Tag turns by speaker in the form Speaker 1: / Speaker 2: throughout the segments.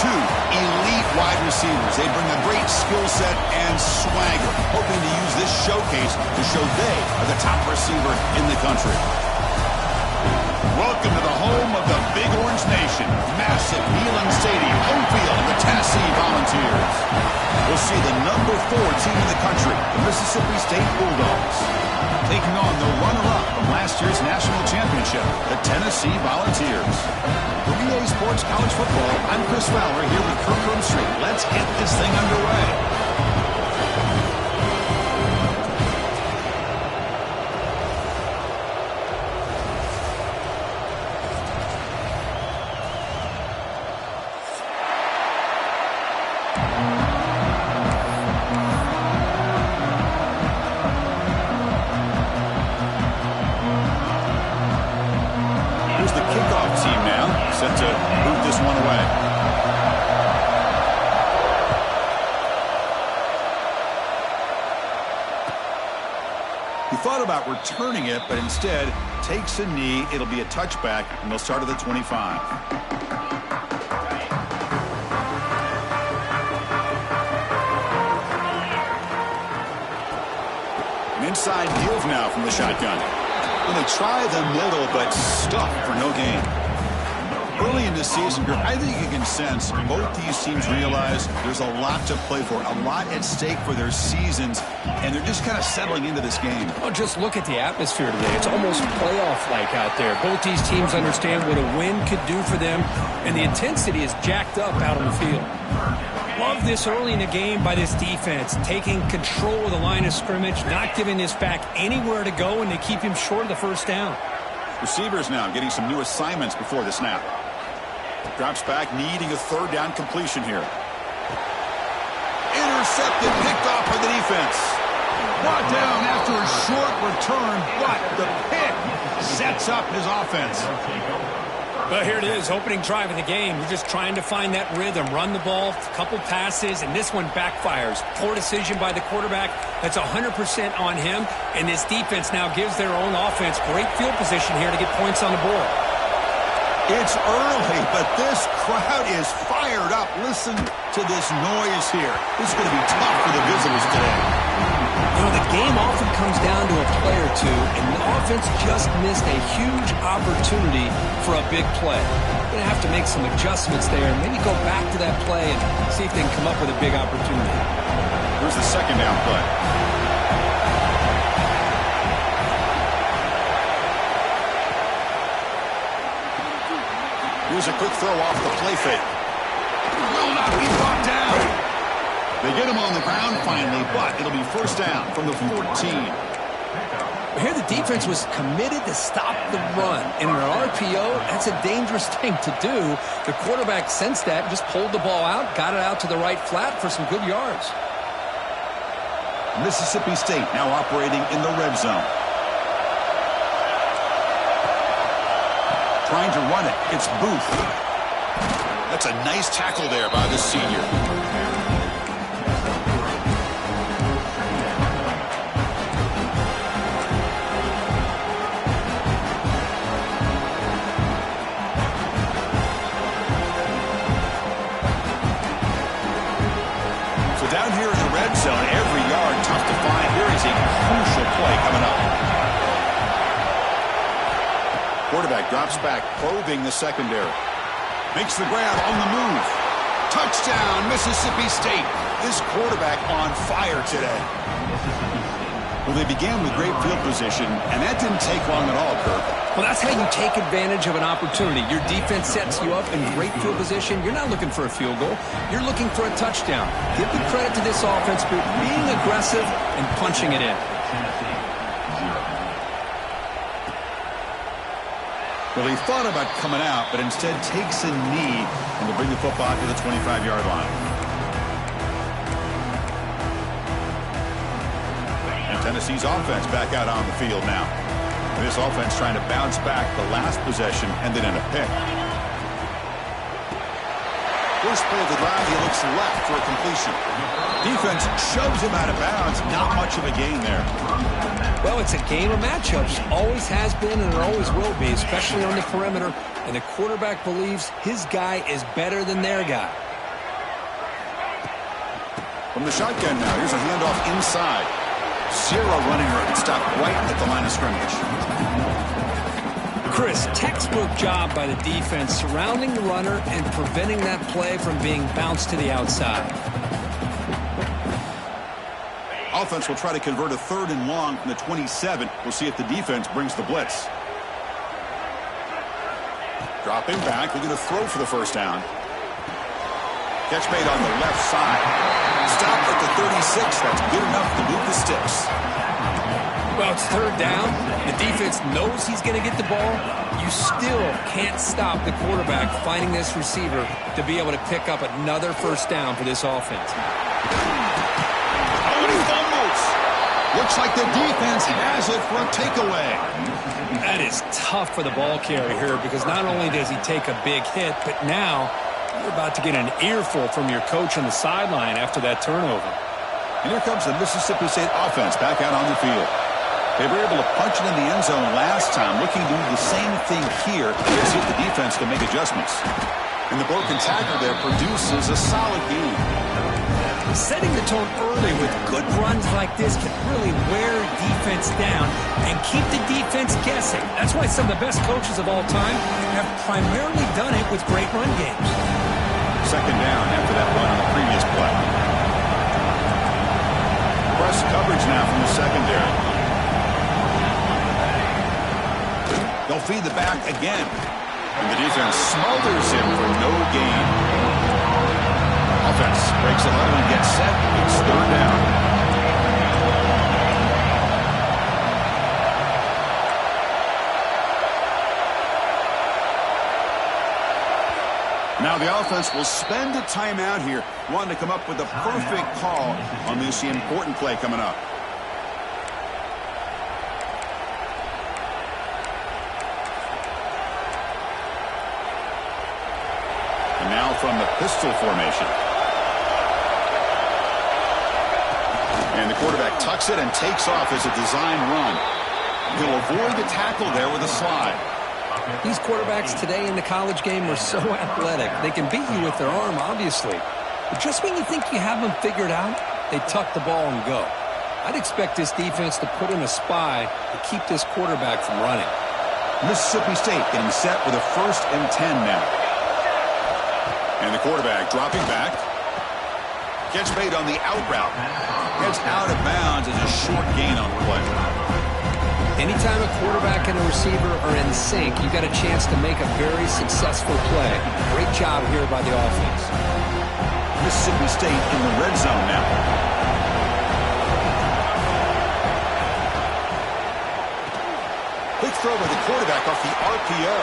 Speaker 1: two elite wide receivers. They bring a great skill set and swagger, hoping to use this showcase to show they are the top receiver in the country. Welcome to the home of the Big Orange Nation. Massive Neyland Stadium, home field of the Tennessee Volunteers. We'll see the number 4 team in the country, the Mississippi State Bulldogs, taking on the runner-up from last year's national championship, the Tennessee Volunteers. For EA Sports College Football, I'm Chris Fowler here with Kirk Street. Let's get this thing underway. About returning it, but instead takes a knee. It'll be a touchback, and they'll start at the 25. An inside give now from the shotgun. And they try the middle, but stuck for no gain. Early in the season, I think you can sense both these teams realize there's a lot to play for, a lot at stake for their seasons, and they're just kind of settling into this game.
Speaker 2: Oh, just look at the atmosphere today. It's almost playoff-like out there. Both these teams understand what a win could do for them, and the intensity is jacked up out on the field. Love this early in the game by this defense, taking control of the line of scrimmage, not giving this back anywhere to go, and they keep him short of the first down.
Speaker 1: Receivers now getting some new assignments before the snap. Drops back, needing a third down completion here. Intercepted, picked off by the defense. Brought down after a short return, but the pick sets up his offense.
Speaker 2: But here it is, opening drive of the game. You're just trying to find that rhythm, run the ball, a couple passes, and this one backfires. Poor decision by the quarterback. That's 100% on him, and this defense now gives their own offense great field position here to get points on the board.
Speaker 1: It's early, but this crowd is fired up. Listen to this noise here. This is going to be tough for the visitors today.
Speaker 2: You know, the game often comes down to a play or two, and the offense just missed a huge opportunity for a big play. Going to have to make some adjustments there and maybe go back to that play and see if they can come up with a big opportunity.
Speaker 1: Here's the second down play. Here's a quick throw off the play fake. Will not be brought down. They get him on the ground finally, but it'll be first down from the 14.
Speaker 2: Here the defense was committed to stop the run. In an RPO, that's a dangerous thing to do. The quarterback sensed that, just pulled the ball out, got it out to the right flat for some good yards.
Speaker 1: Mississippi State now operating in the red zone. Trying to run it. It's Booth. That's a nice tackle there by the senior. So down here in the red zone, every yard tough to find. Here is a crucial play coming up. Quarterback drops back, probing the secondary. Makes the grab on the move. Touchdown, Mississippi State. This quarterback on fire today. Well, they began with great field position, and that didn't take long at all, Kirk.
Speaker 2: Well, that's how you take advantage of an opportunity. Your defense sets you up in great field position. You're not looking for a field goal. You're looking for a touchdown. Give the credit to this offense for being aggressive and punching it in.
Speaker 1: Well, he thought about coming out, but instead takes a knee and will bring the football to the 25-yard line. And Tennessee's offense back out on the field now. This offense trying to bounce back the last possession, ended in a pick. First play of the drive, he looks left for a completion. Defense shoves him out of bounds. Not much of a gain there.
Speaker 2: Well, it's a game of matchups. Always has been and it always will be, especially on the perimeter. And the quarterback believes his guy is better than their guy.
Speaker 1: From the shotgun now, here's a handoff inside. Zero running room. Stopped right at the line of scrimmage.
Speaker 2: Chris, textbook job by the defense surrounding the runner and preventing that play from being bounced to the outside.
Speaker 1: Offense will try to convert a 3rd and long from the 27. We'll see if the defense brings the blitz. Dropping back, they're going to throw for the first down. Catch made on the left side. Stop at the 36. That's good enough to move the sticks.
Speaker 2: Well, it's 3rd down. The defense knows he's going to get the ball. You still can't stop the quarterback finding this receiver to be able to pick up another first down for this offense.
Speaker 1: Oh, and he fumbles. Looks like the defense has it for a takeaway.
Speaker 2: That is tough for the ball carrier here because not only does he take a big hit, but now you're about to get an earful from your coach on the sideline after that turnover.
Speaker 1: And here comes the Mississippi State offense back out on the field. They were able to punch it in the end zone last time, looking to do the same thing here to see if the defense can make adjustments. And the broken tackle there produces a solid gain.
Speaker 2: Setting the tone early with good runs like this can really wear defense down and keep the defense guessing. That's why some of the best coaches of all time have primarily done it with great run games.
Speaker 1: 2nd down after that run on the previous play. Press coverage now from the secondary. They'll feed the back again. And the defense smothers him for no gain. Offense breaks the huddle and gets set. It's 3rd down. Now the offense will spend a timeout here, wanting to come up with the perfect call on this important play coming up. And now from the pistol formation. And the quarterback tucks it and takes off as a design run. He'll avoid the tackle there with a slide.
Speaker 2: These quarterbacks today in the college game are so athletic. They can beat you with their arm, obviously. But just when you think you have them figured out, they tuck the ball and go. I'd expect this defense to put in a spy to keep this quarterback from running.
Speaker 1: Mississippi State getting set with a 1st and 10 now. And the quarterback dropping back. Catch made on the out route. Gets out of bounds as a short gain on the play.
Speaker 2: Anytime a quarterback and a receiver are in sync, you got a chance to make a very successful play. Great job here by the offense.
Speaker 1: Mississippi State in the red zone now. Quick throw by the quarterback off the RPO.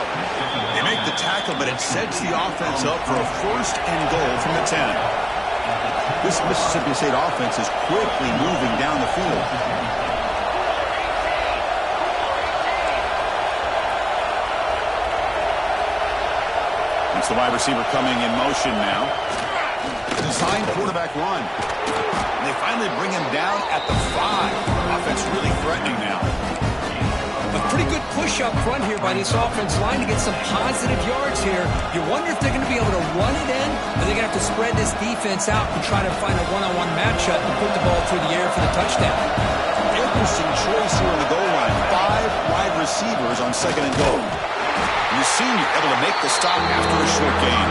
Speaker 1: They make the tackle, but it sets the offense up for a 1st and goal from the 10. This Mississippi State offense is quickly moving down the field. It's the wide receiver coming in motion now. Design quarterback run. And they finally bring him down at the 5. Offense really threatening now.
Speaker 2: A pretty good push up front here by this offense line to get some positive yards here. You wonder if they're going to be able to run it in, or they're going to have to spread this defense out and try to find a one-on-one matchup and put the ball through the air for the touchdown.
Speaker 1: Interesting choice here on the goal line. 5 wide receivers on 2nd and goal. And the senior able to make the stop after a short gain.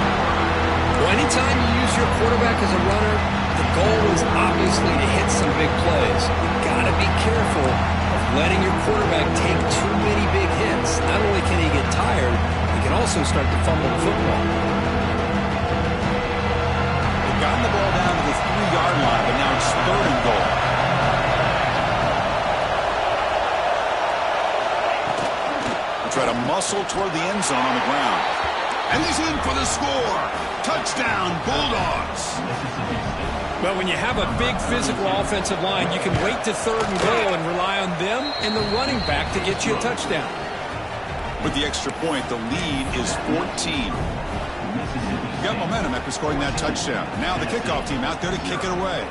Speaker 2: Well, anytime you use your quarterback as a runner, the goal is obviously to hit some big plays. You've got to be careful of letting your quarterback take too many big hits. Not only can he get tired, he can also start to fumble the football.
Speaker 1: They've gotten the ball down to the 3-yard line, but now it's 3rd and goal. Try to muscle toward the end zone on the ground. And he's in for the score. Touchdown, Bulldogs.
Speaker 2: Well, when you have a big physical offensive line, you can wait to 3rd and goal and rely on them and the running back to get you a touchdown.
Speaker 1: With the extra point, the lead is 14. Got momentum after scoring that touchdown. Now the kickoff team out there to kick it away.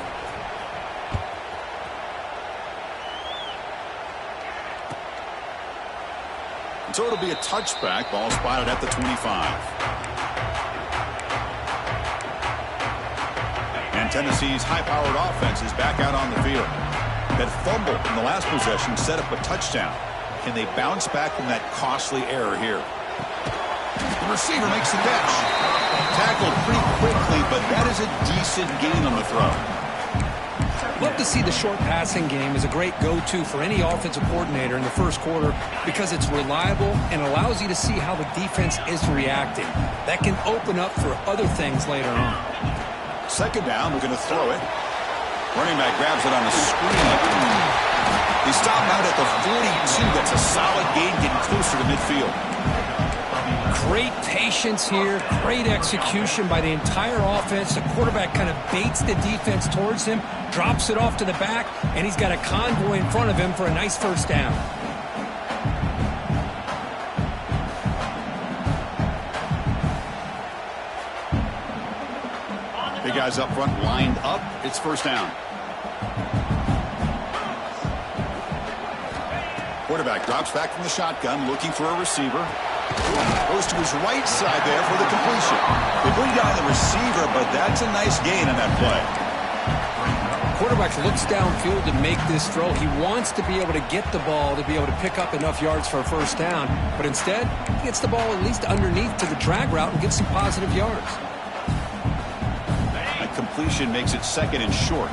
Speaker 1: So it'll be a touchback. Ball spotted at the 25. And Tennessee's high-powered offense is back out on the field. That fumble in the last possession set up a touchdown. Can they bounce back from that costly error here? The receiver makes the catch. Tackled pretty quickly, but that is a decent gain on the throw.
Speaker 2: Love to see the short passing game as a great go-to for any offensive coordinator in the first quarter because it's reliable and allows you to see how the defense is reacting. That can open up for other things later on.
Speaker 1: Second down, we're going to throw it. Running back grabs it on the screen. He stopped out at the 42. That's a solid gain, getting closer to midfield.
Speaker 2: Great patience here, great execution by the entire offense. The quarterback kind of baits the defense towards him, drops it off to the back, and he's got a convoy in front of him for a nice first down.
Speaker 1: Big guys up front lined up. It's first down. Quarterback drops back from the shotgun, looking for a receiver. Goes to his right side there for the completion. They bring down the receiver, but that's a nice gain on that play.
Speaker 2: Quarterback looks downfield to make this throw. He wants to be able to get the ball to be able to pick up enough yards for a first down, but instead, he gets the ball at least underneath to the drag route and gets some positive yards.
Speaker 1: That completion makes it second and short.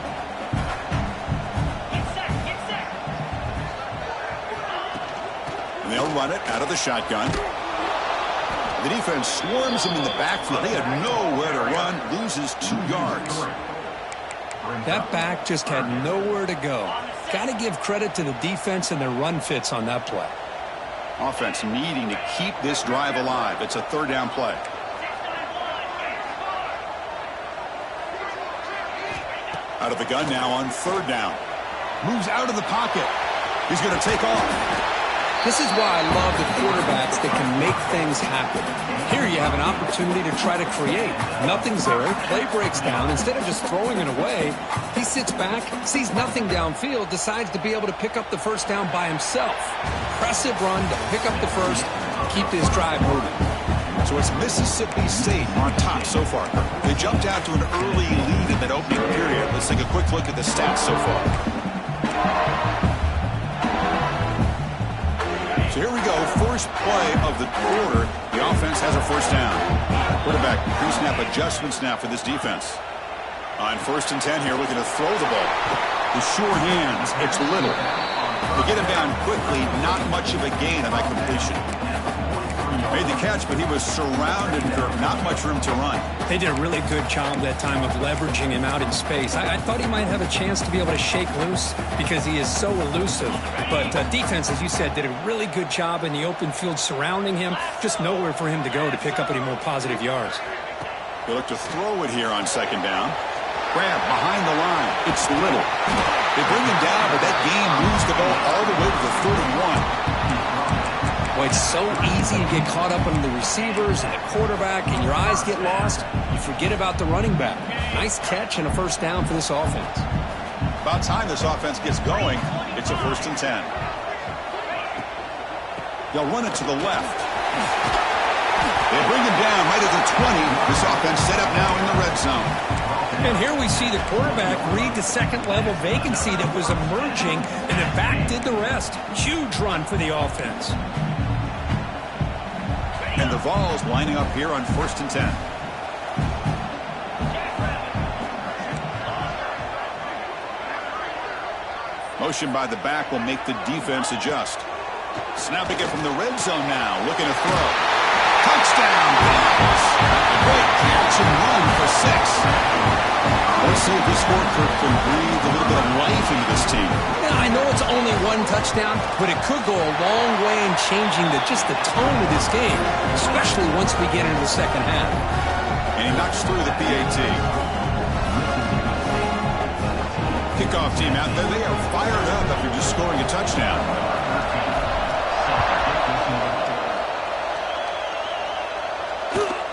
Speaker 1: And they'll run it out of the shotgun. The defense swarms him in the backfield. They had nowhere to run, loses 2 yards.
Speaker 2: That back just had nowhere to go. Got to give credit to the defense and their run fits on that play.
Speaker 1: Offense needing to keep this drive alive. It's a third down play. Out of the gun now on third down. Moves out of the pocket. He's going to take off.
Speaker 2: This is why I love the quarterbacks that can make things happen. Here you have an opportunity to try to create. Nothing's there. Play breaks down. Instead of just throwing it away, he sits back, sees nothing downfield, decides to be able to pick up the first down by himself. Impressive run to pick up the first, keep this drive moving.
Speaker 1: So it's Mississippi State on top so far. They jumped out to an early lead in that opening period. Let's take a quick look at the stats so far. So here we go, first play of the quarter. The offense has a first down. Quarterback pre-snap adjustments now for this defense. On first and 10 here, looking to throw the ball. The sure hands, it's Little. They get him down quickly, not much of a gain on that completion. Made the catch, but he was surrounded for not much room to run.
Speaker 2: They did a really good job that time of leveraging him out in space. I thought he might have a chance to be able to shake loose because he is so elusive. But defense, as you said, did a really good job in the open field surrounding him. Just nowhere for him to go to pick up any more positive yards.
Speaker 1: They look to throw it here on second down. Grab behind the line. It's Little. They bring him down, but that game moves the ball all the way to the 31.
Speaker 2: Boy, it's so easy to get caught up on the receivers and the quarterback, and your eyes get lost. You forget about the running back. Nice catch and a first down for this offense.
Speaker 1: About time this offense gets going. It's a first and 10. They'll run it to the left. They bring him down right at the 20. This offense set up now in the red zone.
Speaker 2: And here we see the quarterback read the second-level vacancy that was emerging, and the back did the rest. Huge run for the offense.
Speaker 1: And the Vols lining up here on first and 10. Motion by the back will make the defense adjust. Snapping it from the red zone now, looking to throw. Touchdown, Vols! Great catch and run for 6. Let's see if this score can breathe a little bit of life into this team.
Speaker 2: Yeah, I know it's only one touchdown, but it could go a long way in changing just the tone of this game, especially once we get into the second half.
Speaker 1: And he knocks through the PAT. Kickoff team out there. They are fired up after just scoring a touchdown.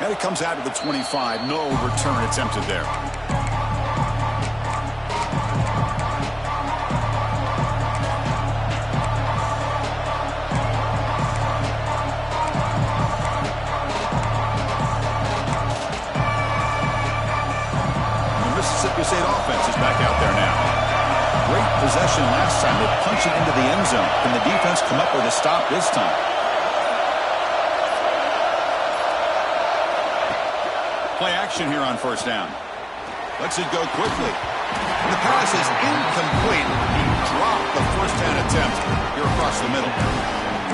Speaker 1: And it comes out of the 25. No return attempted there. State offense is back out there now. Great possession last time. They punch it into the end zone. Can the defense come up with a stop this time? Play action here on first down. Lets it go quickly. The pass is incomplete. He dropped the first down attempt here across the middle.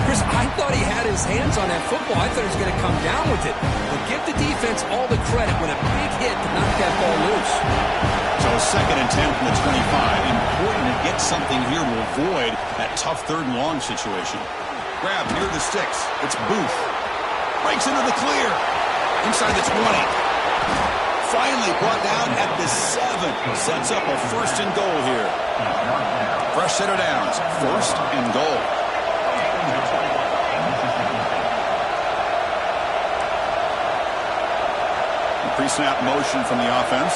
Speaker 2: Chris, I thought he had his hands on that football. I thought he was going to come down with it. But give the defense all the credit with a big hit to knock that ball loose.
Speaker 1: So a 2nd and 10 from the 25. Important to get something here to avoid that tough 3rd and long situation. Grab near the sticks. It's Booth. Breaks into the clear. Inside the 20. Finally brought down at the 7. Sets up a 1st and goal here. Fresh set of downs. 1st and goal. Pre-snap motion from the offense.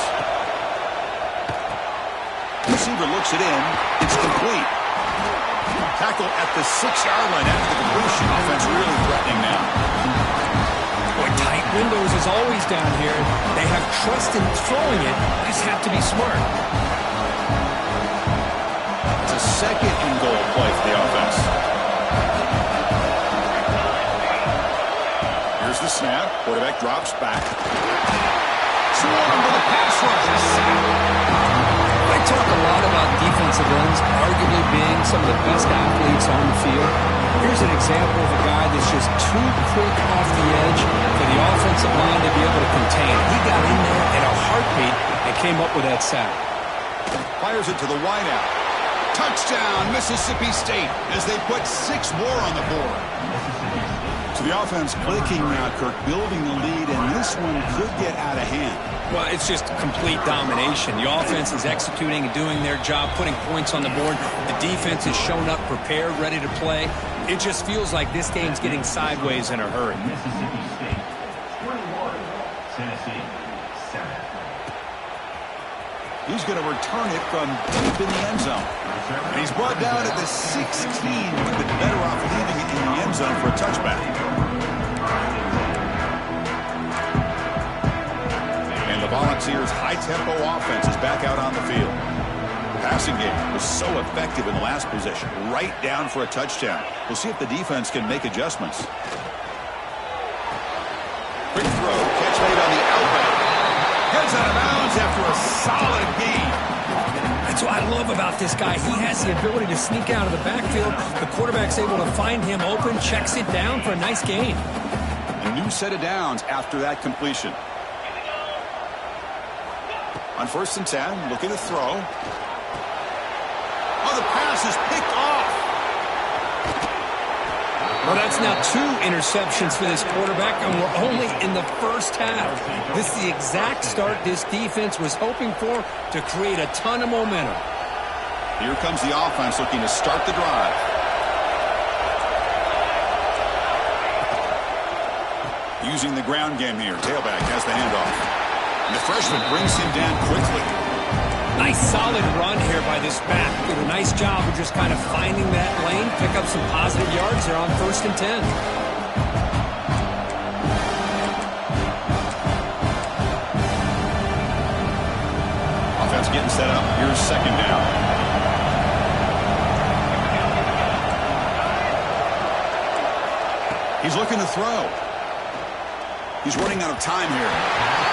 Speaker 1: Receiver looks it in. It's complete. Tackle at the 6-yard line after the completion. Offense really threatening now.
Speaker 2: Boy, tight windows is always down here. They have trust in throwing it. Just have to be smart.
Speaker 1: It's a 2nd and goal play for the offense. Here's the snap. Quarterback drops back. Swarm with a pass rush.
Speaker 2: I talk a lot about defensive ends arguably being some of the best athletes on the field. Here's an example of a guy that's just too quick off the edge for the offensive line to be able to contain. He got in there in a heartbeat and came up with that sack.
Speaker 1: Fires it to the wideout. Touchdown, Mississippi State, as they put 6 more on the board. So the offense clicking now, Kirk, building the lead, and this one could get out of hand.
Speaker 2: Well, it's just complete domination. The offense is executing and doing their job, putting points on the board. The defense has shown up prepared, ready to play. It just feels like this game's getting sideways in a hurry.
Speaker 3: Mississippi State 21, Tennessee 7.
Speaker 1: He's going to return it from deep in the end zone. And he's brought down at the 16. Would have been better off leaving it in the end zone for a touchback. And the Volunteers' high-tempo offense is back out on the field. The passing game was so effective in the last possession. Right down for a touchdown. We'll see if the defense can make adjustments. Quick throw. Catch made on the outback. Heads out of bounds after a solid gain.
Speaker 2: That's what I love about this guy. He has the ability to sneak out of the backfield. The quarterback's able to find him open, checks it down for a nice gain.
Speaker 1: A new set of downs after that completion. On 1st and 10, looking to throw. Oh, the pass is picked off.
Speaker 2: Well, that's now 2 interceptions for this quarterback, and we're only in the first half. This is the exact start this defense was hoping for to create a ton of momentum.
Speaker 1: Here comes the offense looking to start the drive. Using the ground game here. Tailback has the handoff. And the freshman brings him down quickly.
Speaker 2: Nice solid run here by this back. Did a nice job of just kind of finding that lane, pick up some positive yards there on 1st and 10.
Speaker 1: Offense getting set up. Here's 2nd down. He's looking to throw. He's running out of time here.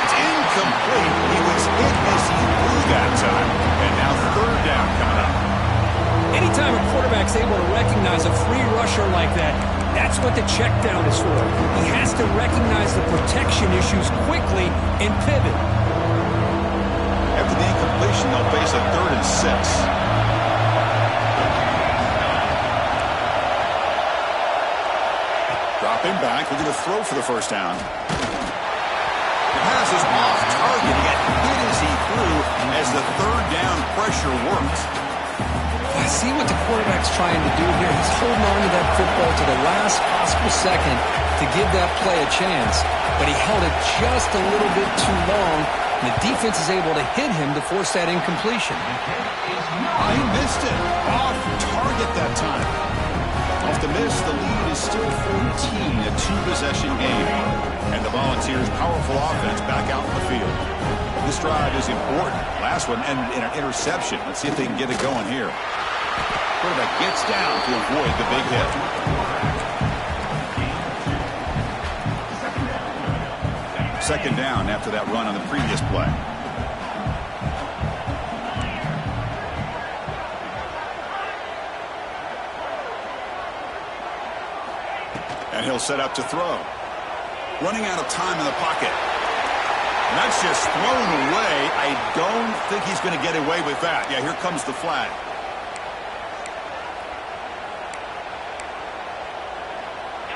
Speaker 1: It's incomplete. He was hit as he threw that time. And now 3rd down coming up.
Speaker 2: Anytime a quarterback's able to recognize a free rusher like that, that's what the check down is for. He has to recognize the protection issues quickly and pivot.
Speaker 1: After the incompletion, they'll face a 3rd and 6. Drop him back, looking to throw for the 1st down. The pass is off target. He got hit as he threw as the 3rd down pressure worked.
Speaker 2: I see what the quarterback's trying to do here. He's holding on to that football to the last possible second to give that play a chance, but he held it just a little bit too long, and the defense is able to hit him to force that incompletion.
Speaker 1: He missed it. Off target that time. Off the miss, the lead is still 14, a 2-possession game. And the Volunteers' powerful offense back out in the field. This drive is important. Last one ended in an interception. Let's see if they can get it going here. Quarterback gets down to avoid the big hit. Second down after that run on the previous play. And he'll set up to throw. Running out of time in the pocket. And that's just thrown away. I don't think he's going to get away with that. Yeah, here comes the flag.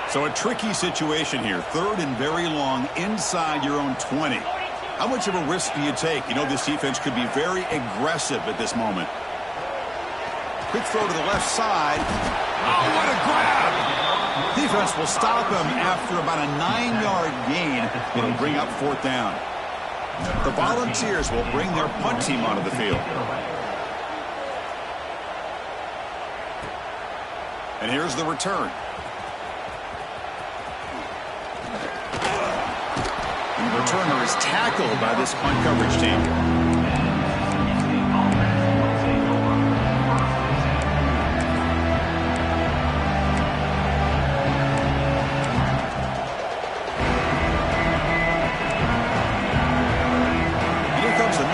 Speaker 1: So a tricky situation here. Third and very long inside your own 20. How much of a risk do you take? You know this defense could be very aggressive at this moment. Quick throw to the left side. Oh, what a grab! Defense will stop him after about a 9-yard gain. It'll bring up fourth down. The Volunteers will bring their punt team onto the field. And here's the return. And the returner is tackled by this punt coverage team.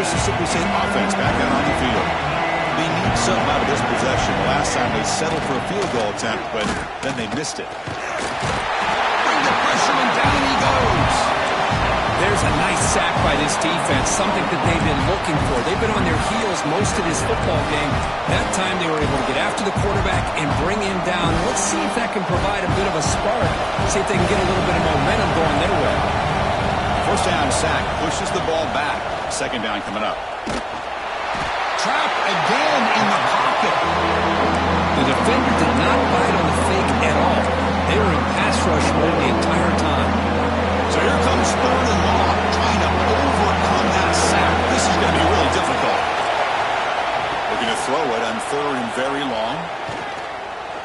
Speaker 1: Mississippi State offense back out on the field. They need something out of this possession. Last time they settled for a field goal attempt, but then they missed it. Bring the pressure, and down he goes.
Speaker 2: There's a nice sack by this defense, something that they've been looking for. They've been on their heels most of this football game. That time they were able to get after the quarterback and bring him down. Let's see if that can provide a bit of a spark. See if they can get a little bit of momentum going their way.
Speaker 1: First down sack pushes the ball back. Second down coming up. Trapped again in the pocket.
Speaker 2: The defender did not bite on the fake at all. They were in pass rush mode the entire time.
Speaker 1: So here comes third and long, trying to overcome that sack. This is going to be really difficult. Looking to throw it on third and very long.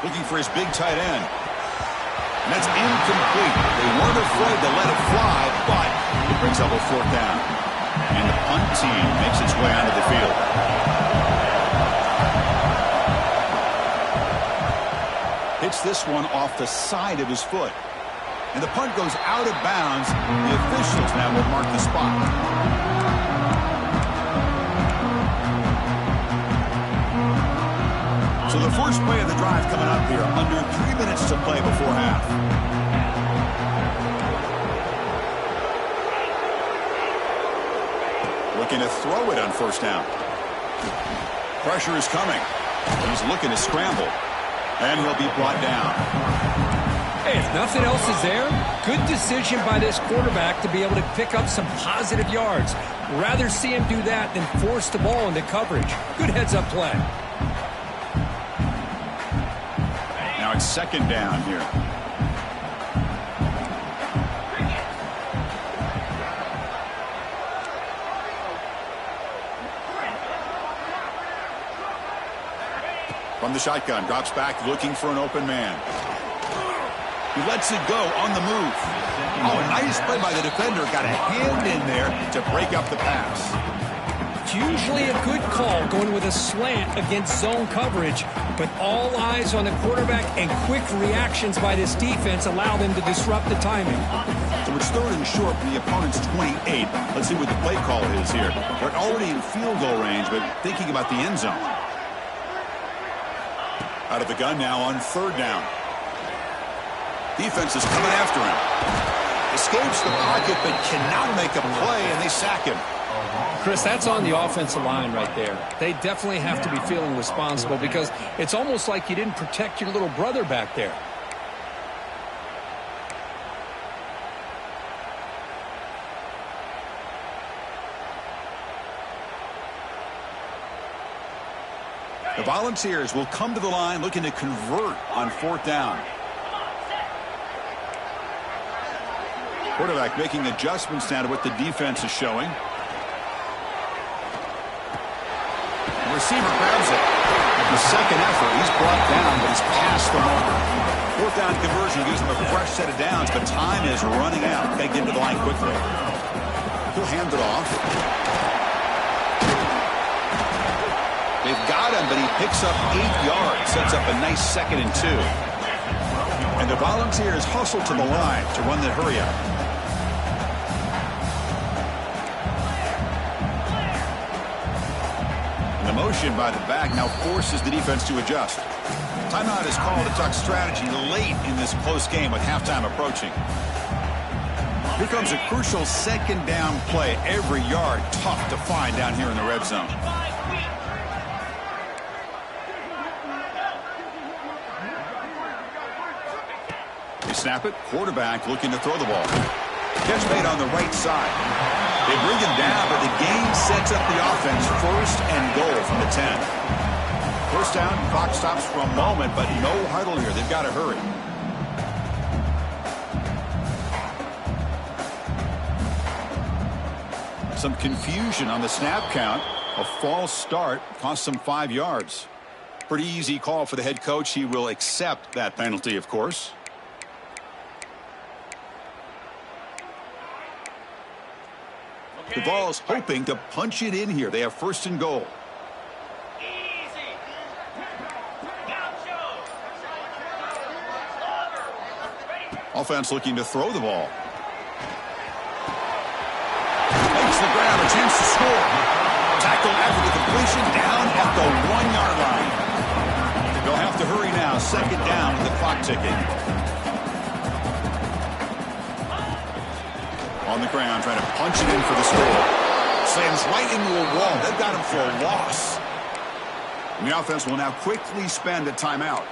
Speaker 1: Looking for his big tight end. And that's incomplete. They weren't afraid to let it fly, but it brings up a fourth down. And the punt team makes its way onto the field. Hits this one off the side of his foot. And the punt goes out of bounds. The officials now will mark the spot. So the first play of the drive coming up here. Under 3 minutes to play before half. Looking to throw it on first down. Pressure is coming. He's looking to scramble. And he'll be brought down.
Speaker 2: Hey, if nothing else is there, good decision by this quarterback to be able to pick up some positive yards. Rather see him do that than force the ball into coverage. Good heads-up play.
Speaker 1: Now it's second down here. From the shotgun, drops back, looking for an open man. He lets it go on the move. Oh, a nice play by the defender. Got a hand in there to break up the pass.
Speaker 2: It's usually a good call going with a slant against zone coverage, but all eyes on the quarterback and quick reactions by this defense allow them to disrupt the timing.
Speaker 1: So it's third and short from the opponent's 28. Let's see what the play call is here. They're already in field goal range, but thinking about the end zone. Out of the gun now on third down. Defense is coming after him. Escapes the pocket, but cannot make a play, and they sack him.
Speaker 2: Chris, that's on the offensive line right there. They definitely have to be feeling responsible because it's almost like you didn't protect your little brother back there.
Speaker 1: The Volunteers will come to the line looking to convert on fourth down. Quarterback making adjustments now to what the defense is showing. The receiver grabs it. The second effort, he's brought down, but he's past the mark. Fourth down conversion gives him a fresh set of downs, but time is running out. They get to the line quickly. He'll hand it off. They've got him, but he picks up 8 yards. Sets up a nice 2nd and 2. And the Volunteers hustle to the line to run the hurry up. And the motion by the back now forces the defense to adjust. Timeout is called to talk strategy late in this close game with halftime approaching. Here comes a crucial 2nd down play. Every yard tough to find down here in the red zone. They snap it. Quarterback looking to throw the ball. Catch made on the right side. They bring him down, but the game sets up the offense. 1st and goal from the 10. 1st down, clock stops for a moment, but no huddle here. They've got to hurry. Some confusion on the snap count. A false start cost them 5 yards. Pretty easy call for the head coach. He will accept that penalty, of course. The Vols hoping to punch it in here. They have 1st and goal. Offense looking to throw the ball. Makes the ground, a chance to score. Tackle after the completion, down at the 1-yard line. They'll have to hurry now. 2nd down with the clock ticking. On the ground, trying to punch it in for the score. Slams right into a wall. They've got him for a loss. And the offense will now quickly spend a timeout.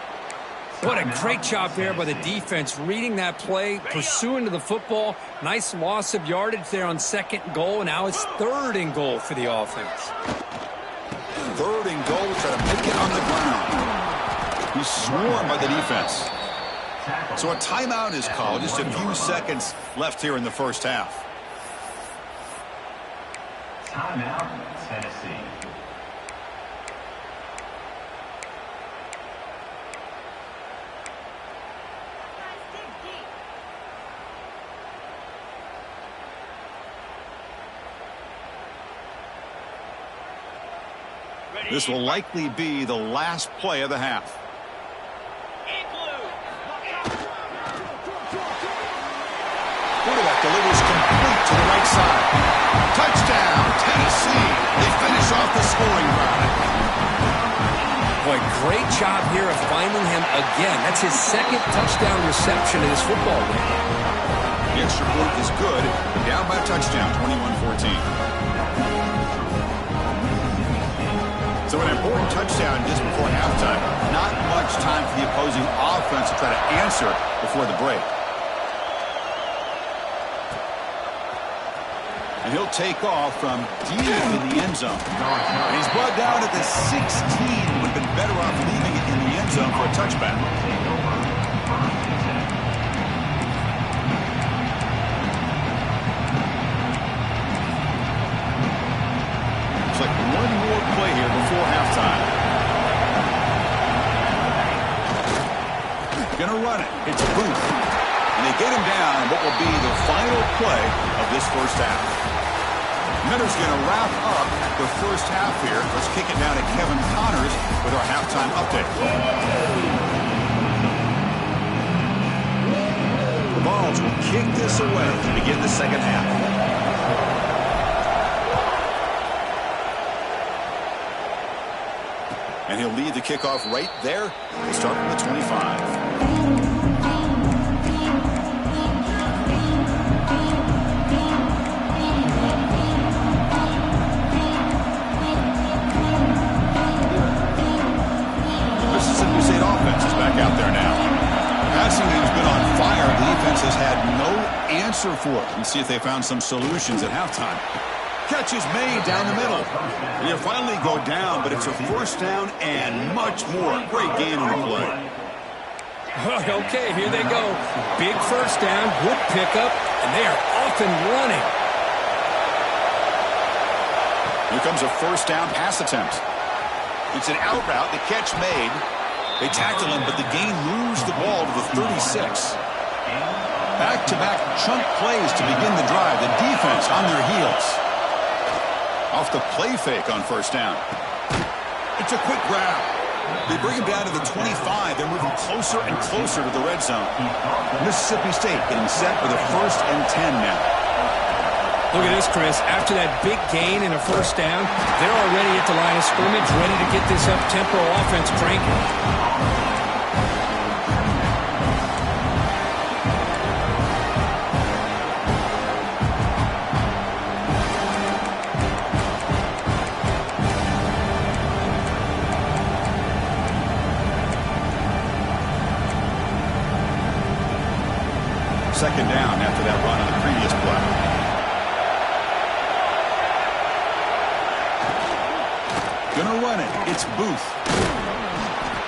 Speaker 2: What a great job there by the defense, reading that play, pursuing to the football. Nice loss of yardage there on 2nd and goal, and now it's 3rd and goal for the offense.
Speaker 1: 3rd and goal, trying to make it on the ground. He's swarmed by the defense. So a timeout is called. Just a few seconds left here in the 1st half.
Speaker 3: Timeout, Tennessee.
Speaker 1: This will likely be the last play of the half. Quarterback delivers complete to the right side. Touchdown, Tennessee. They finish off the scoring drive.
Speaker 2: Boy, great job here of finding him again. That's his 2nd touchdown reception in this football game.
Speaker 1: The extra point is good. Down by a touchdown, 21-14. So an important touchdown just before halftime. Not much time for the opposing offense to try to answer before the break. And he'll take off from deep in the end zone. And he's brought down at the 16. Would have been better off leaving it in the end zone for a touchback. Looks like one more play here before halftime. Gonna run it. It's Booth. And they get him down on what will be the final play of this 1st half. Minter's going to wrap up the 1st half here. Let's kick it down to Kevin Connors with our halftime update. The Vols will kick this away to begin the 2nd half. And he'll lead the kickoff right there. We'll start from the 25. Out there now. Passing game's been on fire. The defense has had no answer for it. Let's see if they found some solutions at halftime. Catch is made down the middle. And you finally go down, but it's a 1st down and much more. Great game on the play.
Speaker 2: Okay, here they go. Big 1st down, good pickup, and they are off and running.
Speaker 1: Here comes a 1st down pass attempt. It's an out route. The catch made. They tackle him, but the gain moves the ball to the 36. Back-to-back chunk plays to begin the drive. The defense on their heels. Off the play fake on first down. It's a quick grab. They bring him down to the 25. They're moving closer and closer to the red zone. Mississippi State getting set for the 1st and 10 now.
Speaker 2: Look at this, Chris. After that big gain and a first down, they're already at the line of scrimmage, ready to get this up-tempo offense cranking.
Speaker 1: Second down after that run on the previous play. Gonna run it. It's Booth.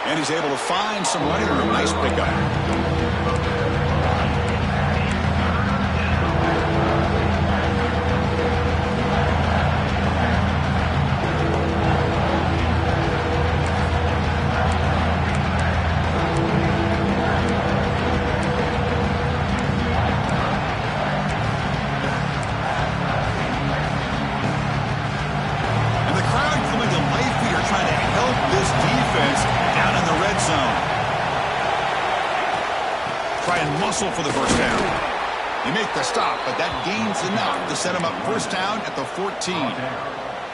Speaker 1: And he's able to find some running room. Nice pickup. Muscle for the first down. They make the stop, but that gains enough to set them up first down at the 14.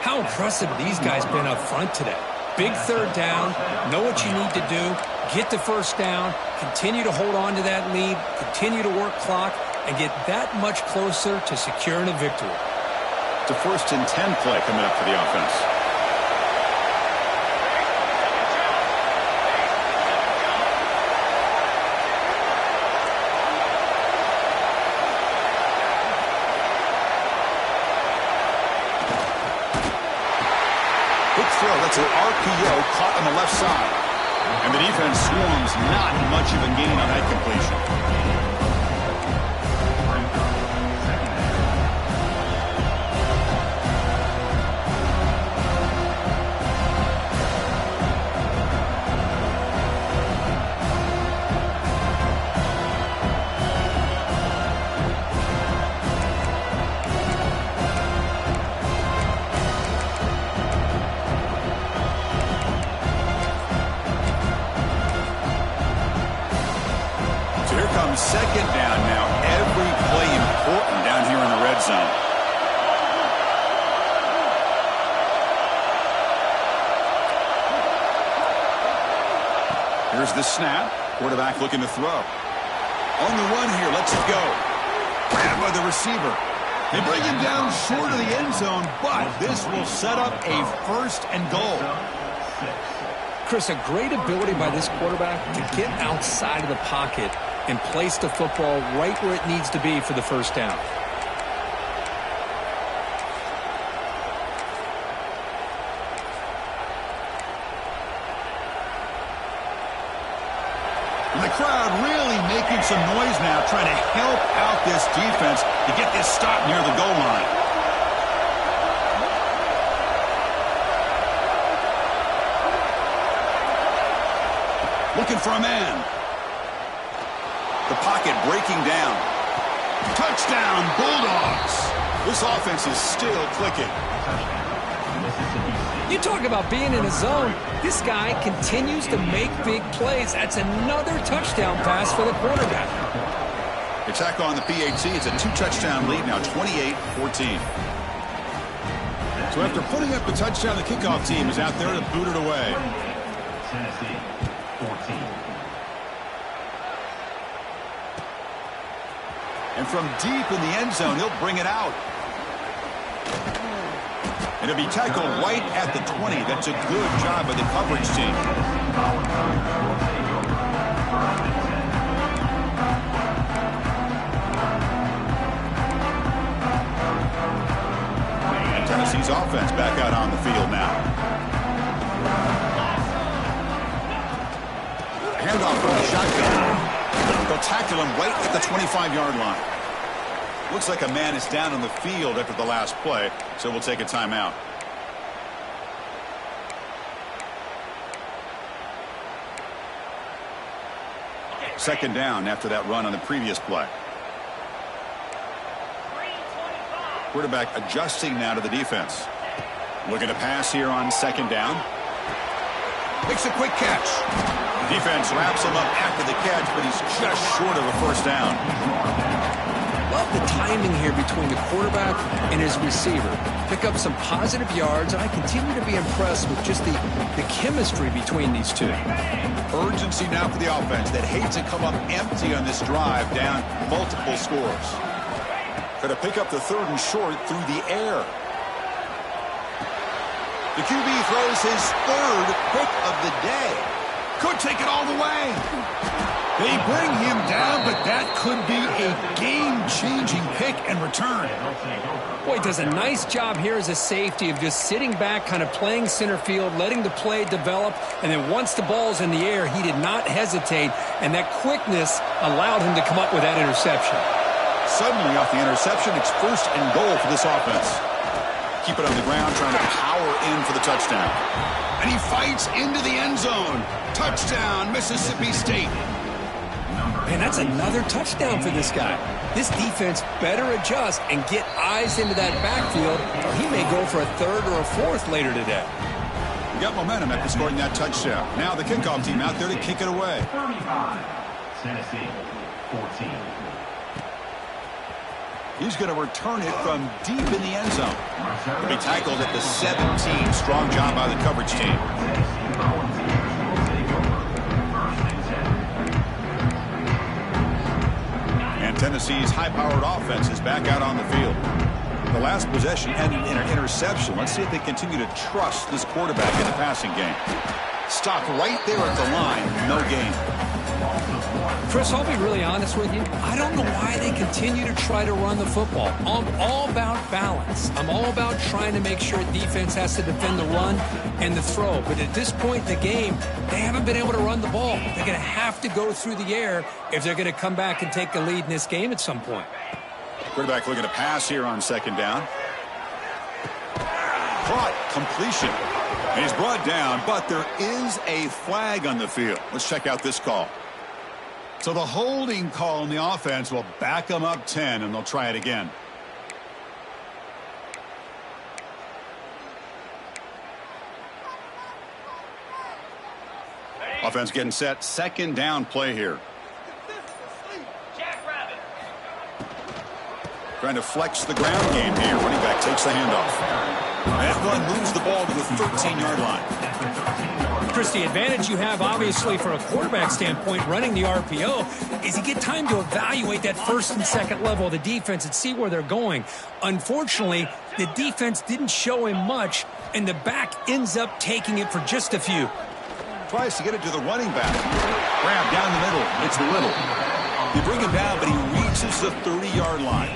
Speaker 2: How impressive these guys been up front today. Big third down, know what you need to do, get the first down, continue to hold on to that lead, continue to work clock, and get that much closer to securing a victory.
Speaker 1: It's a 1st and 10 play coming up for the offense. That's an RPO caught on the left side. And the defense swarms, not much of a gain on that completion. Second down now. Every play important down here in the red zone. Here's the snap. Quarterback looking to throw. On the run here. Lets it go. Grabbed by the receiver. They bring him down short of the end zone, but this will set up a 1st and goal.
Speaker 2: Chris, a great ability by this quarterback to get outside of the pocket and place the football right where it needs to be for the first down.
Speaker 1: And the crowd really making some noise now, trying to help out this defense to get this stop near the goal line. Looking for a man. The pocket breaking down. Touchdown, Bulldogs. This offense is still clicking.
Speaker 2: You talk about being in a zone. This guy continues to make big plays. That's another touchdown pass for the quarterback.
Speaker 1: They tack on the PAT. It's a 2-touchdown lead now, 28-14. So after putting up the touchdown, the kickoff team is out there to boot it away.
Speaker 3: Tennessee, 14.
Speaker 1: And from deep in the end zone, he'll bring it out. And it'll be tackled right at the 20. That's a good job by the coverage team. And Tennessee's offense back out on the field now. Handoff from the shotgun. They'll tackle him right at the 25-yard line. Looks like a man is down on the field after the last play, so we'll take a timeout. Second down after that run on the previous play. Quarterback adjusting now to the defense. Looking to pass here on second down. Makes a quick catch. Defense wraps him up after the catch, but he's just short of a first down.
Speaker 2: Love the timing here between the quarterback and his receiver. Pick up some positive yards, and I continue to be impressed with just the chemistry between these two.
Speaker 1: Urgency now for the offense that hates to come up empty on this drive, down multiple scores. Going to pick up the third and short through the air. The QB throws his third pick of the day. Could take it all the way. They bring him down, but that could be a game-changing pick and return.
Speaker 2: Boy, does a nice job here as a safety of just sitting back, kind of playing center field, letting the play develop, and then once the ball's in the air, he did not hesitate, and that quickness allowed him to come up with that interception.
Speaker 1: Suddenly, off the interception, it's first and goal for this offense. Keep it on the ground, trying to power in for the touchdown. And he fights into the end zone. Touchdown, Mississippi State.
Speaker 2: Man, that's another touchdown for this guy. This defense better adjust and get eyes into that backfield, or he may go for a third or a fourth later today.
Speaker 1: We got momentum after scoring that touchdown. Now the kickoff team out there to kick it away.
Speaker 3: 35, Tennessee, 14.
Speaker 1: He's going to return it from deep in the end zone. He'll be tackled at the 17. Strong job by the coverage team. And Tennessee's high-powered offense is back out on the field. The last possession ended in an interception. Let's see if they continue to trust this quarterback in the passing game. Stopped right there at the line. No gain.
Speaker 2: Chris, I'll be really honest with you. I don't know why they continue to try to run the football. I'm all about balance. I'm all about trying to make sure defense has to defend the run and the throw. But at this point in the game, they haven't been able to run the ball. They're going to have to go through the air if they're going to come back and take the lead in this game at some point.
Speaker 1: Quarterback looking to pass here on second down. Caught, completion. And he's brought down, but there is a flag on the field. Let's check out this call. So the holding call on the offense will back them up 10, and they'll try it again. Offense getting set. Second down play here. Trying to flex the ground game here. Running back takes the handoff. That run moves the ball to the 13-yard line.
Speaker 2: Chris, the advantage you have, obviously, for a quarterback standpoint, running the RPO, is you get time to evaluate that first and second level of the defense and see where they're going. Unfortunately, the defense didn't show him much, and the back ends up taking it for just a few.
Speaker 1: Tries to get it to the running back. Grab down the middle. It's Little. They bring him down, but he reaches the 30-yard line.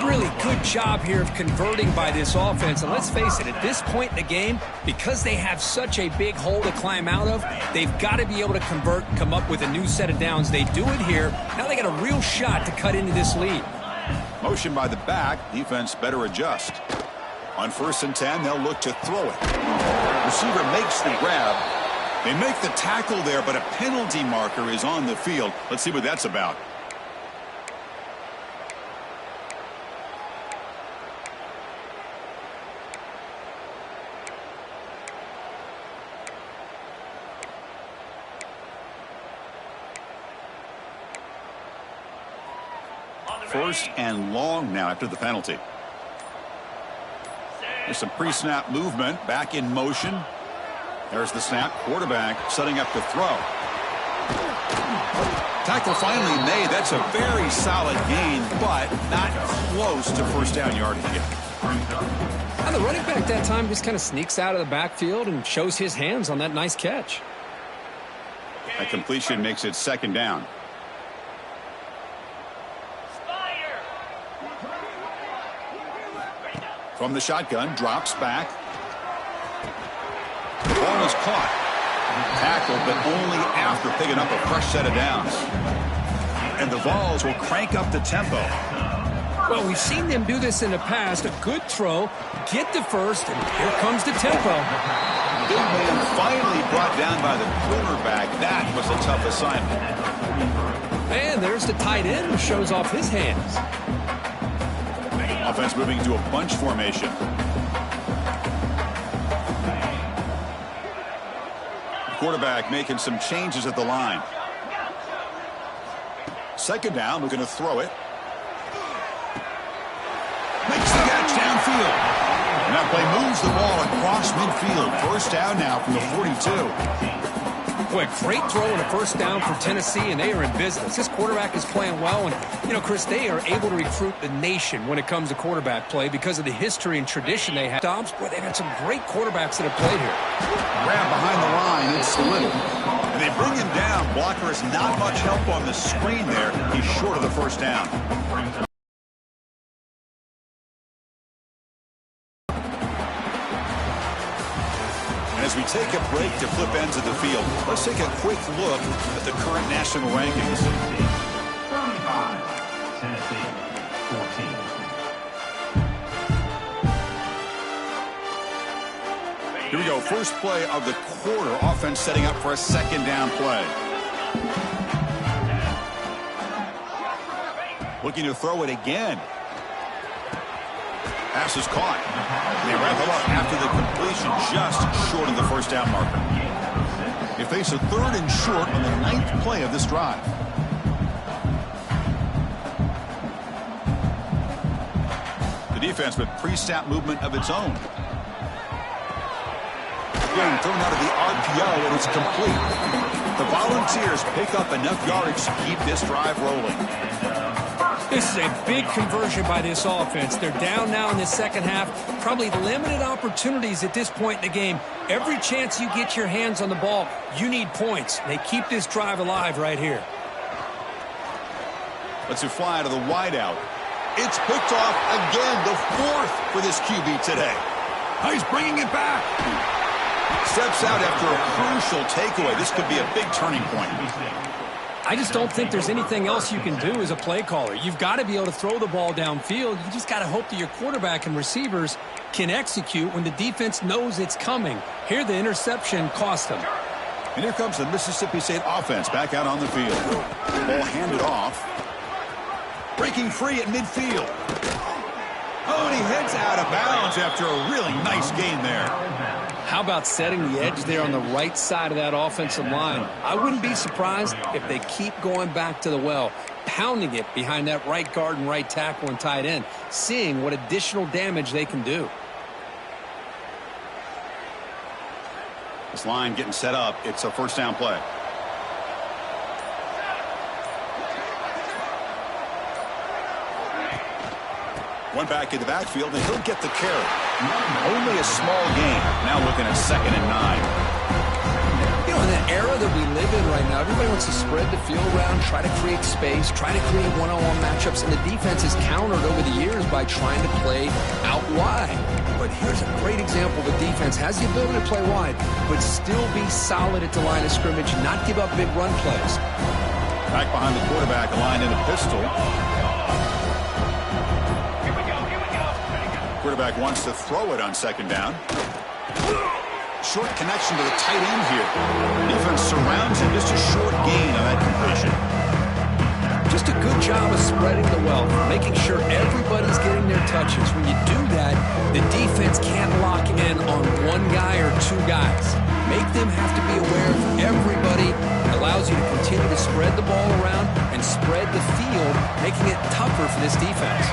Speaker 2: Really good job here of converting by this offense. And let's face it, at this point in the game, because they have such a big hole to climb out of, they've got to be able to convert and come up with a new set of downs. They do it here. Now they got a real shot to cut into this lead.
Speaker 1: Motion by the back. Defense better adjust. On 1st and 10, they'll look to throw it. Receiver makes the grab. They make the tackle there, but a penalty marker is on the field. Let's see what that's about. First and long now after the penalty. There's some pre-snap movement. Back in motion. There's the snap. Quarterback setting up to throw. Tackle finally made. That's a very solid gain, but not close to first down yardage yet.
Speaker 2: And the running back that time just kind of sneaks out of the backfield and shows his hands on that nice catch.
Speaker 1: A completion makes it second down. From the shotgun, drops back. The ball is caught. Tackled, but only after picking up a fresh set of downs. And the Vols will crank up the tempo.
Speaker 2: Well, we've seen them do this in the past. A good throw, get to first, and here comes the tempo.
Speaker 1: Big man finally brought down by the quarterback. That was a tough assignment.
Speaker 2: And there's the tight end who shows off his hands.
Speaker 1: Offense moving into a bunch formation. Quarterback making some changes at the line. Second down, we're going to throw it. Makes the catch downfield. And that play moves the ball across midfield. First down now from the 42.
Speaker 2: Boy, great throw and a first down for Tennessee, and they are in business. This quarterback is playing well, and, you know, Chris, they are able to recruit the nation when it comes to quarterback play because of the history and tradition they have. Boy, they've had some great quarterbacks that have played here.
Speaker 1: Grab behind the line, it's Little. And they bring him down. Blocker has not much help on the screen there. He's short of the first down. As we take a break to flip ends of the field, let's take a quick look at the current national rankings.
Speaker 3: 35, Tennessee, 14.
Speaker 1: Here we go. First play of the quarter. Offense setting up for a second down play. Looking to throw it again. Pass is caught. They wrap it up after the completion, just short of the first down marker. They face a third and short on the 9th play of this drive. The defense with pre-snap movement of its own. Again, thrown out of the RPO, and it's complete. The Volunteers pick up enough yardage to keep this drive rolling.
Speaker 2: This is a big conversion by this offense. They're down now in the second half. Probably limited opportunities at this point in the game. Every chance you get your hands on the ball, you need points. They keep this drive alive right here.
Speaker 1: Let's fly to the wideout. It's picked off again, the 4th for this QB today. He's bringing it back. Steps out after a crucial takeaway. This could be a big turning point.
Speaker 2: I just don't think there's anything else you can do as a play caller. You've got to be able to throw the ball downfield. You just got to hope that your quarterback and receivers can execute when the defense knows it's coming. Here, the interception cost them.
Speaker 1: And here comes the Mississippi State offense back out on the field. Ball handed off. Breaking free at midfield. Oh, and he heads out of bounds after a really nice gain there.
Speaker 2: How about setting the edge there on the right side of that offensive line? I wouldn't be surprised if they keep going back to the well, pounding it behind that right guard and right tackle and tight end, seeing what additional damage they can do.
Speaker 1: This line getting set up. It's a first down play. One back in the backfield, and he'll get the carry. Only a small gain. Now looking at 2nd and 9.
Speaker 2: You know, in the era that we live in right now, everybody wants to spread the field around, try to create space, try to create one-on-one matchups, and the defense is countered over the years by trying to play out wide. But here's a great example of a defense has the ability to play wide, but still be solid at the line of scrimmage, not give up big run plays.
Speaker 1: Back behind the quarterback, aligned in a pistol. Quarterback wants to throw it on 2nd down. Short connection to the tight end here. Defense surrounds him. Just a short gain on that completion.
Speaker 2: Just a good job of spreading the wealth, making sure everybody's getting their touches. When you do that, the defense can't lock in on one guy or two guys. Make them have to be aware of everybody. It allows you to continue to spread the ball around and spread the field, making it tougher for this defense.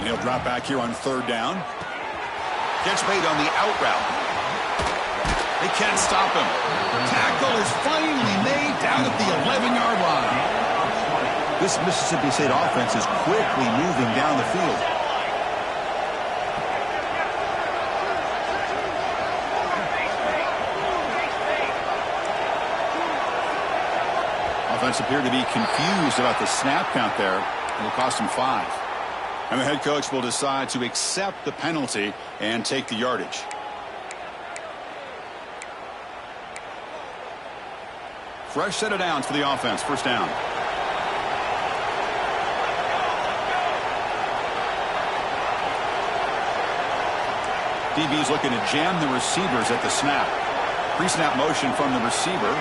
Speaker 1: He'll drop back here on 3rd down. Gets made on the out route. They can't stop him. Tackle is finally made down at the 11-yard line. This Mississippi State offense is quickly moving down the field. Offense appeared to be confused about the snap count there. It'll cost him 5. And the head coach will decide to accept the penalty and take the yardage. Fresh set of downs for the offense. First down. DB's looking to jam the receivers at the snap. Pre-snap motion from the receiver.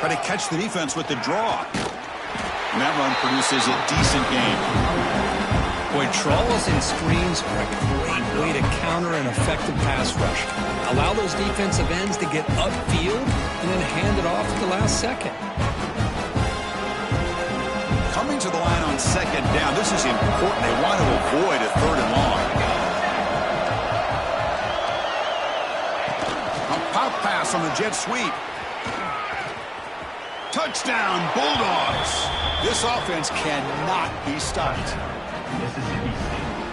Speaker 1: Try to catch the defense with the draw. And that run produces a decent game.
Speaker 2: Boy, trawls and screens are a great way to counter an effective pass rush. Allow those defensive ends to get upfield and then hand it off at the last second.
Speaker 1: Coming to the line on second down, this is important. They want to avoid a third and long. A pop pass on the jet sweep. Touchdown, Bulldogs. This offense cannot be stopped.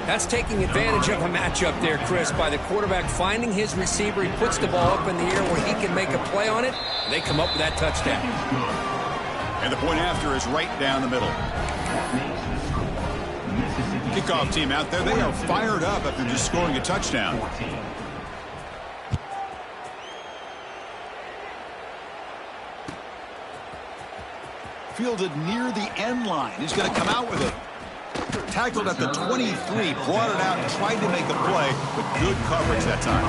Speaker 2: That's taking advantage of a matchup there, Chris, by the quarterback finding his receiver. He puts the ball up in the air where he can make a play on it, and they come up with that touchdown.
Speaker 1: And the point after is right down the middle. Kickoff team out there, they are fired up after just scoring a touchdown. Fielded near the end line. He's going to come out with it. Tackled at the 23, brought it out and tried to make a play, but good coverage that time.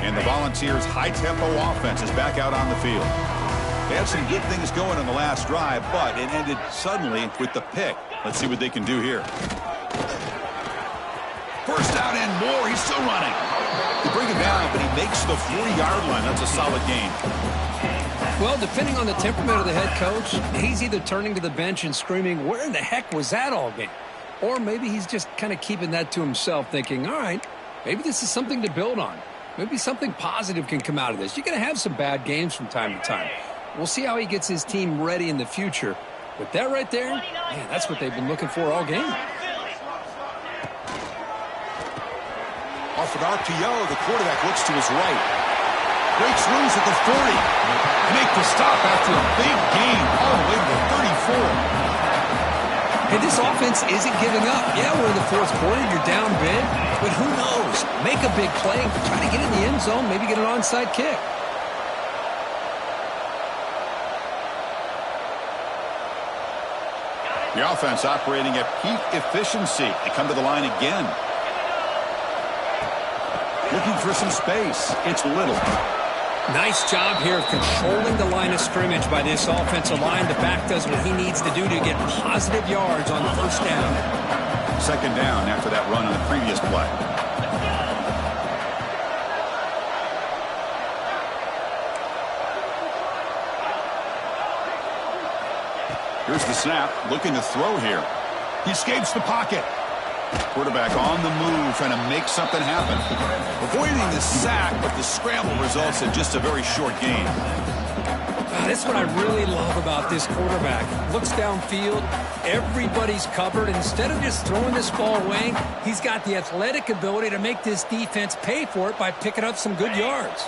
Speaker 1: And the Volunteers' high-tempo offense is back out on the field. They had some good things going on the last drive, but it ended suddenly with the pick. Let's see what they can do here. First down and more. He's still running. They bring him down, but he makes the 40-yard line. That's a solid game.
Speaker 2: Well, depending on the temperament of the head coach, he's either turning to the bench and screaming, where in the heck was that all game? Or maybe he's just kind of keeping that to himself, thinking, all right, maybe this is something to build on. Maybe something positive can come out of this. You're going to have some bad games from time to time. We'll see how he gets his team ready in the future. But that right there, man, that's what they've been looking for all game.
Speaker 1: Off an RPO, the quarterback looks to his right. Breaks loose at the 40. Make the stop after a big gain all the way to the 34.
Speaker 2: Hey, this offense isn't giving up. Yeah, we're in the fourth quarter. You're down big. But who knows? Make a big play. Try to get in the end zone. Maybe get an onside kick.
Speaker 1: The offense operating at peak efficiency. They come to the line again. Looking for some space. It's Little.
Speaker 2: Nice job here of controlling the line of scrimmage by this offensive line. The back does what he needs to do to get positive yards on the first down.
Speaker 1: Second down after that run on the previous play. Here's the snap. Looking to throw here. He escapes the pocket. Quarterback on the move, trying to make something happen. Avoiding the sack, but the scramble results in just a very short gain.
Speaker 2: That's what I really love about this quarterback. Looks downfield, everybody's covered. Instead of just throwing this ball away, he's got the athletic ability to make this defense pay for it by picking up some good yards.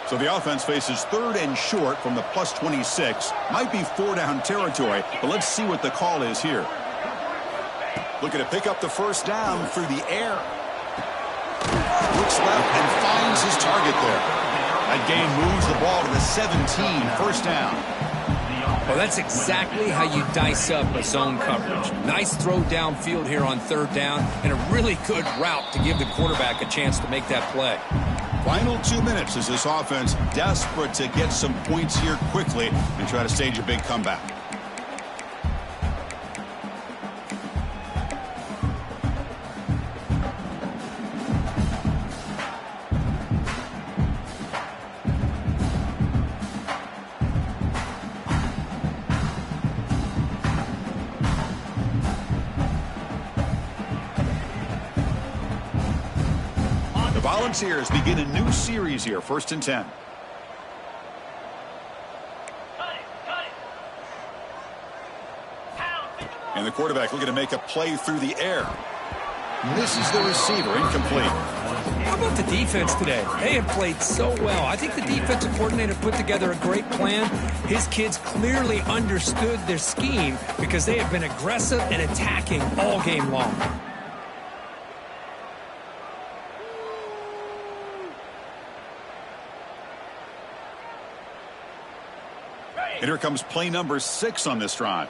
Speaker 1: So the offense faces third and short from the plus 26. Might be 4-down territory, but let's see what the call is here. Looking to pick up the first down through the air. Looks left and finds his target there. That gain moves the ball to the 17, first down.
Speaker 2: Well, that's exactly how you dice up a zone coverage. Nice throw downfield here on third down, and a really good route to give the quarterback a chance to make that play.
Speaker 1: Final 2 minutes as this offense desperate to get some points here quickly and try to stage a big comeback. Volunteers begin a new series here, 1st and 10. And the quarterback looking to make a play through the air. Misses the receiver, incomplete.
Speaker 2: How about the defense today? They have played so well. I think the defensive coordinator put together a great plan. His kids clearly understood their scheme because they have been aggressive and attacking all game long.
Speaker 1: And here comes play number 6 on this drive.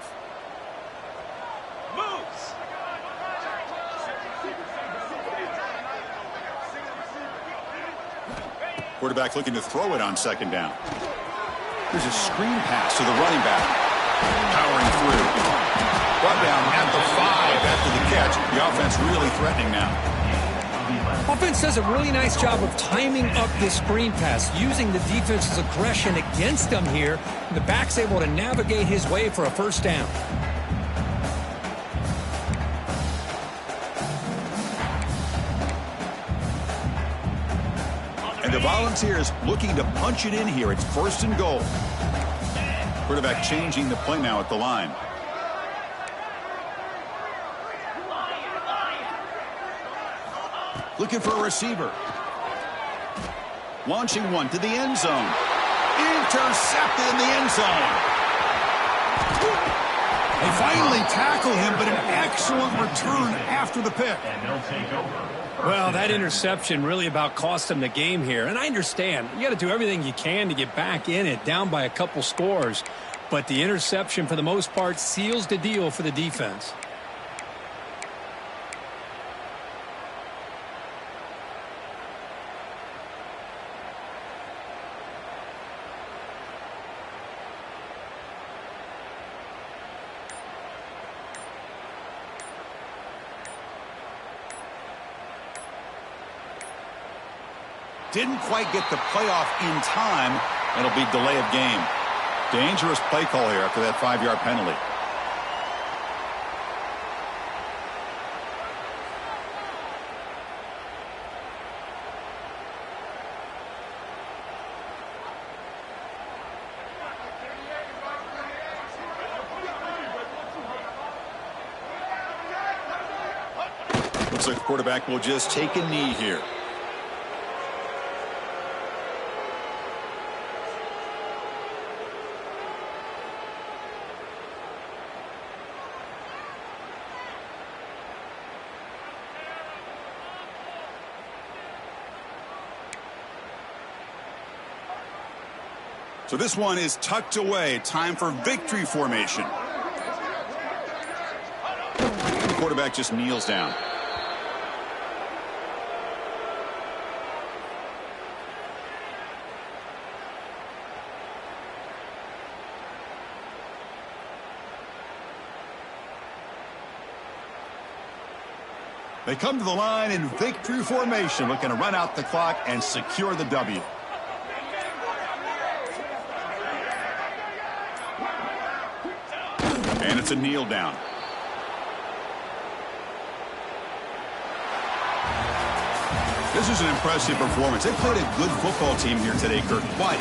Speaker 1: Quarterback looking to throw it on second down. There's a screen pass to the running back. Powering through. Brought down at the 5 after the catch. The offense really threatening now.
Speaker 2: Offense does a really nice job of timing up this screen pass, using the defense's aggression against them here. The back's able to navigate his way for a first down.
Speaker 1: And the Volunteers looking to punch it in here. It's 1st and goal. Quarterback changing the play now at the line. Looking for a receiver. Launching one to the end zone. Intercepted in the end zone. They finally tackle him, but an excellent return after the pick.
Speaker 3: And they'll take over.
Speaker 2: Well, that interception really about cost them the game here. And I understand. You got to do everything you can to get back in it, down by a couple scores. But the interception, for the most part, seals the deal for the defense.
Speaker 1: Didn't quite get the playoff in time. It'll be delay of game. Dangerous play call here after that 5-yard penalty. Looks like the quarterback will just take a knee here. So this one is tucked away. Time for victory formation. The quarterback just kneels down. They come to the line in victory formation, looking to run out the clock and secure the W. And it's a kneel down. This is an impressive performance. They played a good football team here today, Kirk. But